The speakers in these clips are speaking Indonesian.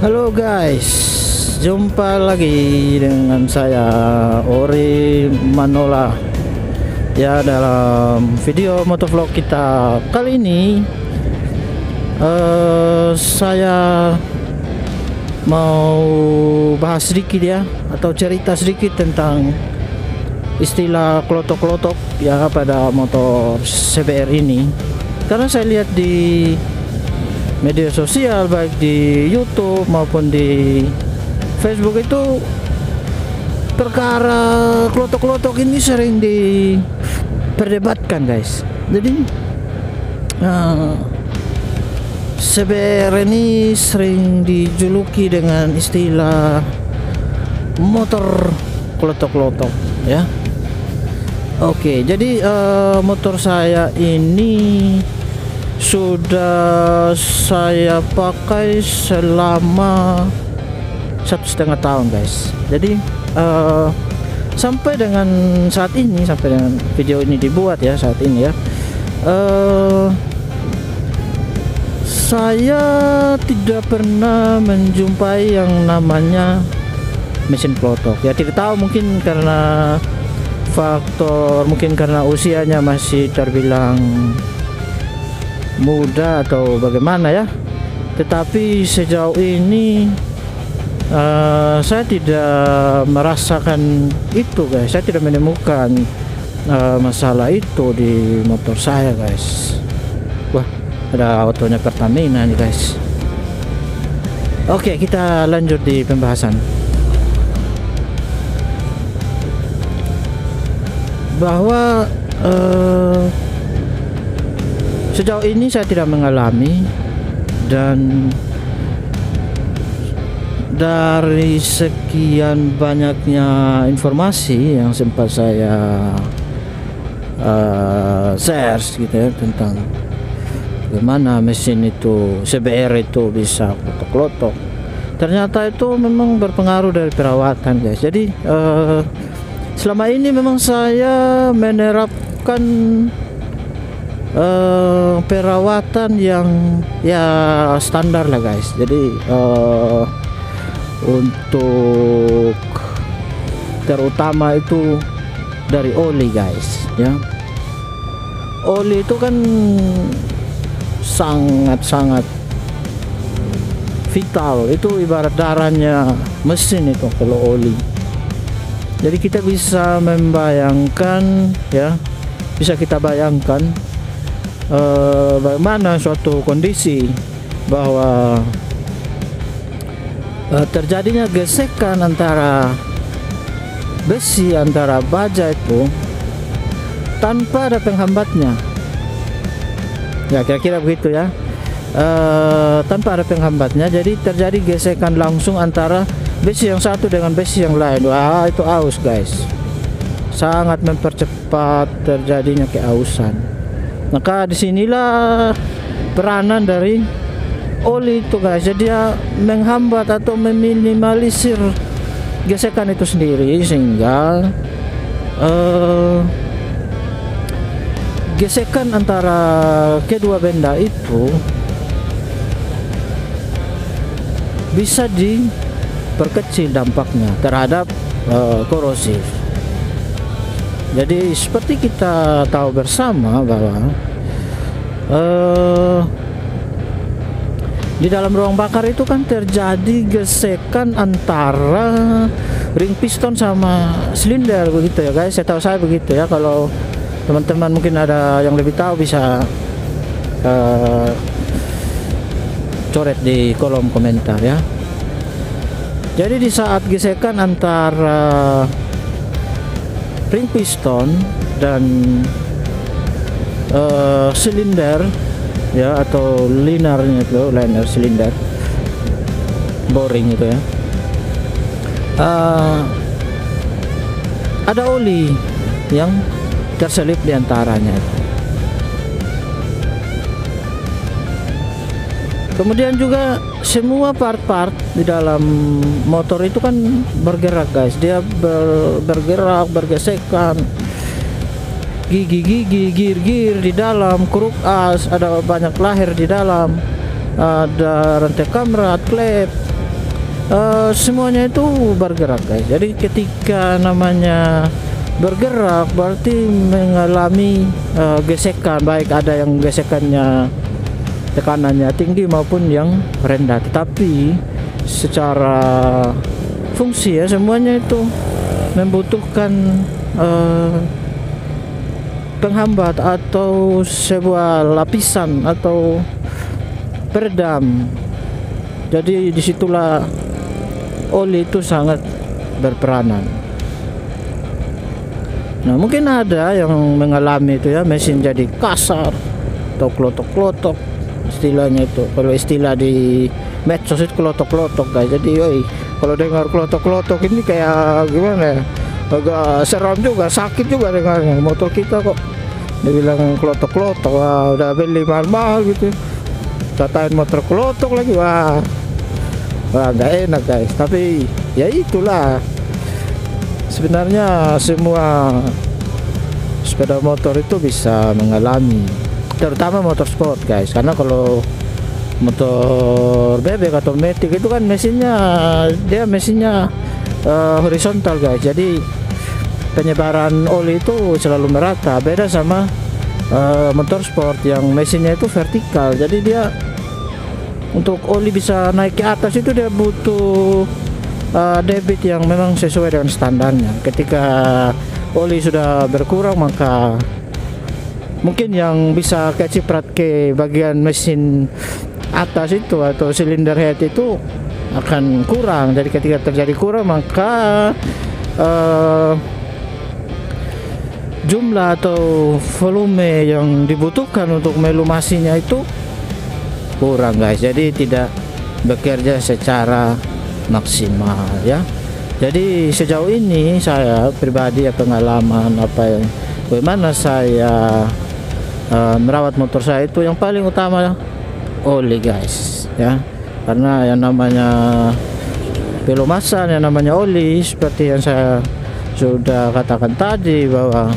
Halo guys, jumpa lagi dengan saya Ori Manola. Ya, dalam video motovlog kita kali ini saya mau bahas sedikit ya, atau cerita sedikit tentang istilah klotok-klotok ya pada motor CBR ini. Karena saya lihat di media sosial, baik di YouTube maupun di Facebook, itu perkara klotok-klotok ini sering diperdebatkan guys. Jadi CBR ini sering dijuluki dengan istilah motor klotok-klotok ya. Oke, jadi motor saya ini sudah saya pakai selama 1,5 tahun guys. Jadi sampai dengan saat ini, sampai dengan video ini dibuat ya, saat ini ya, saya tidak pernah menjumpai yang namanya mesin klotok ya. Tidak tahu, mungkin karena faktor, mungkin karena usianya masih terbilang muda atau bagaimana ya, tetapi sejauh ini saya tidak merasakan itu guys. Saya tidak menemukan masalah itu di motor saya guys. Wah, ada autonya Pertamina nih guys. Oke, kita lanjut di pembahasan. Bahwa sejauh ini saya tidak mengalami, dan dari sekian banyaknya informasi yang sempat saya search gitu ya, tentang bagaimana mesin itu CBR itu bisa klotok-klotok, ternyata itu memang berpengaruh dari perawatan guys. Jadi selama ini memang saya menerapkan perawatan yang ya standar lah guys. Jadi untuk terutama itu dari oli guys ya. Oli itu kan sangat-sangat vital, itu ibarat darahnya mesin itu kalau oli. Jadi kita bisa membayangkan ya, bisa kita bayangkan bagaimana suatu kondisi bahwa terjadinya gesekan antara besi, antara baja itu tanpa ada penghambatnya ya, kira-kira begitu ya. Tanpa ada penghambatnya, jadi terjadi gesekan langsung antara besi yang satu dengan besi yang lain. Wah, itu aus guys, sangat mempercepat terjadinya keausan. Maka disinilah peranan dari oli itu guys. Jadi dia menghambat atau meminimalisir gesekan itu sendiri, sehingga gesekan antara kedua benda itu bisa diperkecil dampaknya terhadap korosif. Jadi seperti kita tahu bersama bahwa di dalam ruang bakar itu kan terjadi gesekan antara ring piston sama silinder begitu ya guys. Saya tahu saya begitu ya. Kalau teman-teman mungkin ada yang lebih tahu bisa coret di kolom komentar ya. Jadi di saat gesekan antara ring piston dan silinder ya, atau linernya itu, liner silinder boring itu ya, ada oli yang terselip di antaranya itu. Kemudian juga semua part-part di dalam motor itu kan bergerak guys. Dia bergerak, bergesekan, gigi-gigi, gir-gir di dalam, kruk as, ada banyak lahir di dalam, ada rantai kamrat, klep, semuanya itu bergerak guys. Jadi ketika namanya bergerak berarti mengalami gesekan, baik ada yang gesekannya tekanannya tinggi maupun yang rendah, tetapi secara fungsi ya semuanya itu membutuhkan penghambat atau sebuah lapisan atau peredam. Jadi disitulah oli itu sangat berperanan. Nah, mungkin ada yang mengalami itu ya, mesin jadi kasar atau klotok-klotok istilahnya itu. Kalau istilah di medsos itu klotok-klotok guys. Jadi kalau dengar klotok-klotok ini kayak gimana ya, agak seram juga, sakit juga dengarnya. Motor kita kok dibilang klotok-klotok, wah udah beli mahal-mahal gitu, katain motor klotok lagi, wah nggak enak guys. Tapi ya itulah, sebenarnya semua sepeda motor itu bisa mengalami, terutama motor sport guys, karena kalau motor bebek atau matic itu kan mesinnya horizontal guys. Jadi penyebaran oli itu selalu merata, beda sama motor sport yang mesinnya itu vertikal. Jadi dia untuk oli bisa naik ke atas itu dia butuh debit yang memang sesuai dengan standarnya. Ketika oli sudah berkurang, maka mungkin yang bisa keciprat ke bagian mesin atas itu atau silinder head itu akan kurang. Jadi ketika terjadi kurang, maka jumlah atau volume yang dibutuhkan untuk melumasinya itu kurang guys. Jadi tidak bekerja secara maksimal ya. Jadi sejauh ini saya pribadi pengalaman bagaimana saya merawat motor saya itu, yang paling utama oli guys ya, karena yang namanya pelumasan, yang namanya oli, seperti yang saya sudah katakan tadi bahwa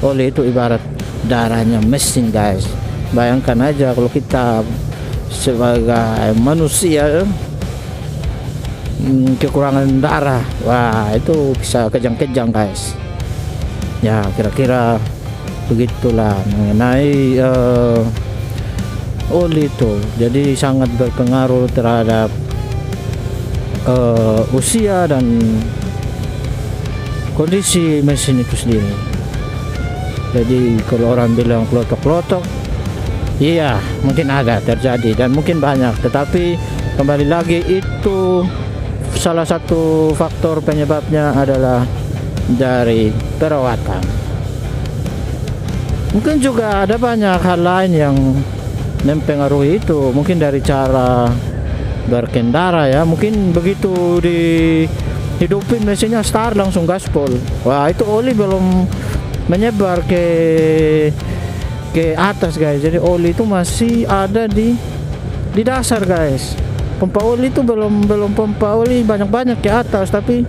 oli itu ibarat darahnya mesin guys. Bayangkan aja kalau kita sebagai manusia kekurangan darah, wah itu bisa kejang-kejang guys ya. Kira-kira begitulah mengenai oli itu. Jadi sangat berpengaruh terhadap usia dan kondisi mesin itu sendiri. Jadi kalau orang bilang klotok-klotok, iya mungkin ada terjadi dan mungkin banyak, tetapi kembali lagi itu salah satu faktor penyebabnya adalah dari perawatan. Mungkin juga ada banyak hal lain yang mempengaruhi itu, mungkin dari cara berkendara ya. Mungkin begitu dihidupin mesinnya start langsung gaspol, wah itu oli belum menyebar ke atas guys. Jadi oli itu masih ada di dasar guys. Pompa oli itu belum pompa oli banyak-banyak ke atas, tapi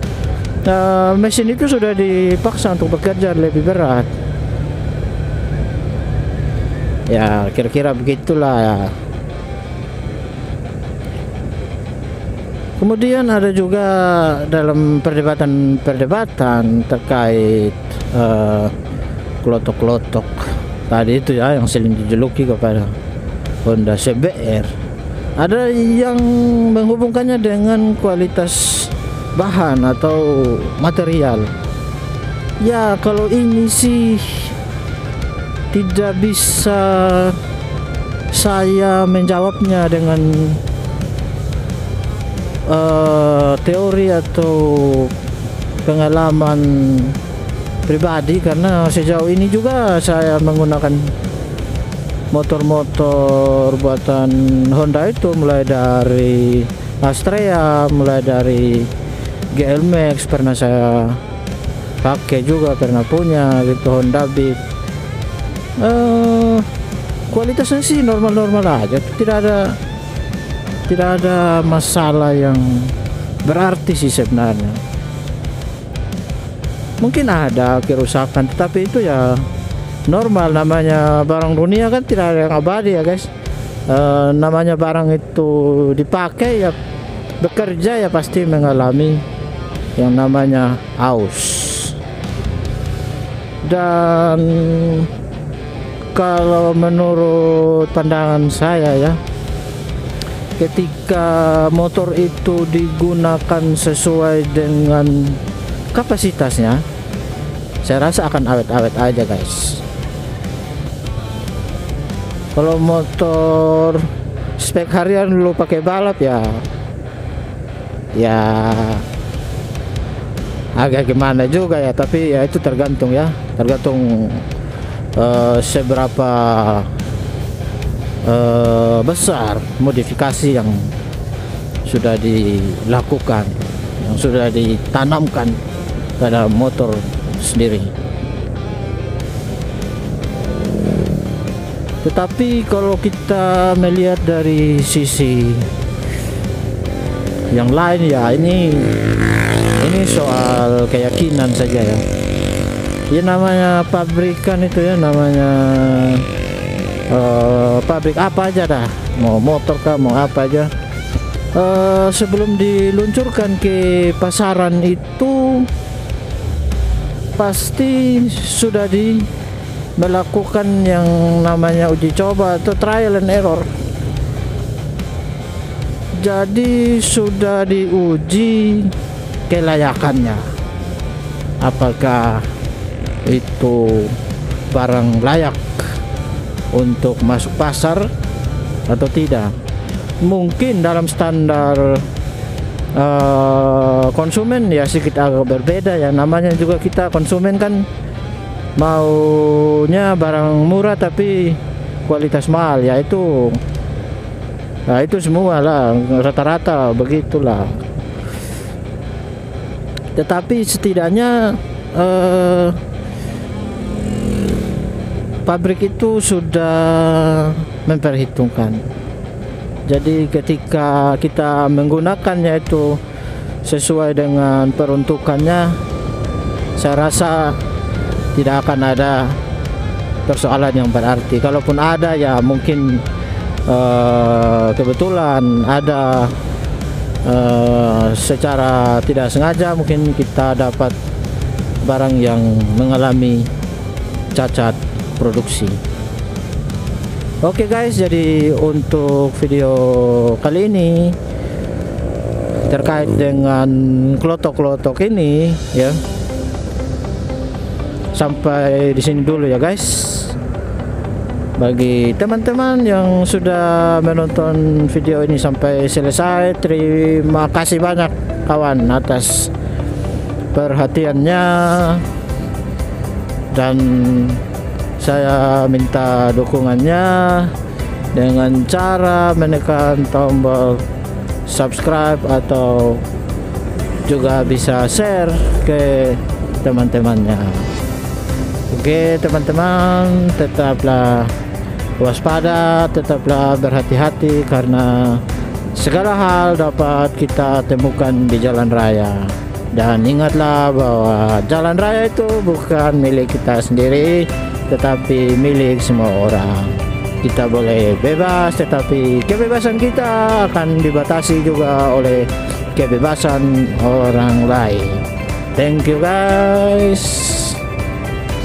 mesin itu sudah dipaksa untuk bekerja lebih berat ya. Kira-kira begitulah ya. Kemudian ada juga dalam perdebatan terkait klotok-klotok tadi itu ya, yang sering dijuluki kepada Honda CBR. Ada yang menghubungkannya dengan kualitas bahan atau material. Ya kalau ini sih tidak bisa saya menjawabnya dengan teori atau pengalaman pribadi, karena sejauh ini juga saya menggunakan motor-motor buatan Honda itu, mulai dari Astrea, mulai dari GL Max pernah saya pakai juga, pernah punya gitu, Honda Beat. Kualitasnya sih normal-normal aja, tidak ada masalah yang berarti sih sebenarnya. Mungkin ada kerusakan, tetapi itu ya normal, namanya barang dunia kan tidak ada yang abadi ya guys. Namanya barang itu dipakai ya bekerja ya pasti mengalami yang namanya aus. Dan kalau menurut pandangan saya ya, ketika motor itu digunakan sesuai dengan kapasitasnya, saya rasa akan awet-awet aja guys. Kalau motor spek harian dulu pakai balap ya agak gimana juga ya, tapi ya itu tergantung seberapa besar modifikasi yang sudah dilakukan, yang sudah ditanamkan pada motor sendiri. Tetapi kalau kita melihat dari sisi yang lain ya, ini soal keyakinan saja ya. Ya namanya pabrikan itu ya, namanya pabrik apa aja dah, mau motor kah mau apa aja, sebelum diluncurkan ke pasaran itu pasti sudah melakukan yang namanya uji coba atau trial and error. Jadi sudah diuji kelayakannya, apakah itu barang layak untuk masuk pasar atau tidak. Mungkin dalam standar konsumen ya sedikit agak berbeda ya, namanya juga kita konsumen kan maunya barang murah tapi kualitas mahal ya, itu semua lah rata-rata begitulah. Tetapi setidaknya pabrik itu sudah memperhitungkan. Jadi ketika kita menggunakannya itu sesuai dengan peruntukannya, saya rasa tidak akan ada persoalan yang berarti. Kalaupun ada ya mungkin kebetulan ada secara tidak sengaja, mungkin kita dapat barang yang mengalami cacat produksi. Oke guys, jadi untuk video kali ini terkait dengan klotok-klotok ini ya, sampai di sini dulu ya guys. Bagi teman-teman yang sudah menonton video ini sampai selesai, terima kasih banyak kawan atas perhatiannya, dan saya minta dukungannya dengan cara menekan tombol subscribe atau juga bisa share ke teman-temannya. Oke teman-teman, tetaplah waspada, tetaplah berhati-hati karena segala hal dapat kita temukan di jalan raya. Dan ingatlah bahwa jalan raya itu bukan milik kita sendiri, tetapi milik semua orang. Kita boleh bebas, tetapi kebebasan kita akan dibatasi juga oleh kebebasan orang lain. Thank you guys,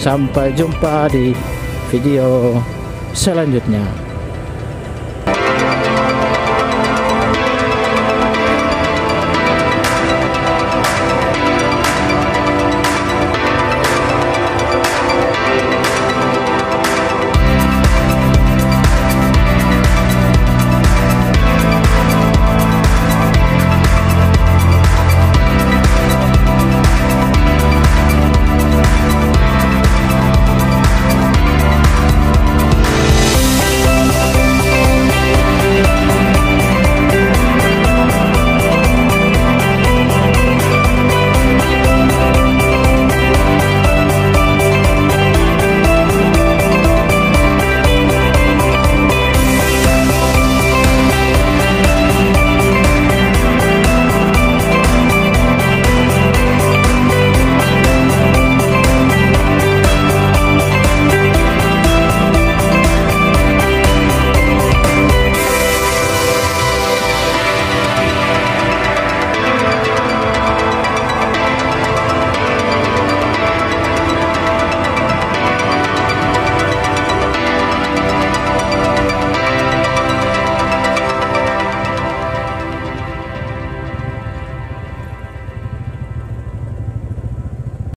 sampai jumpa di video selanjutnya.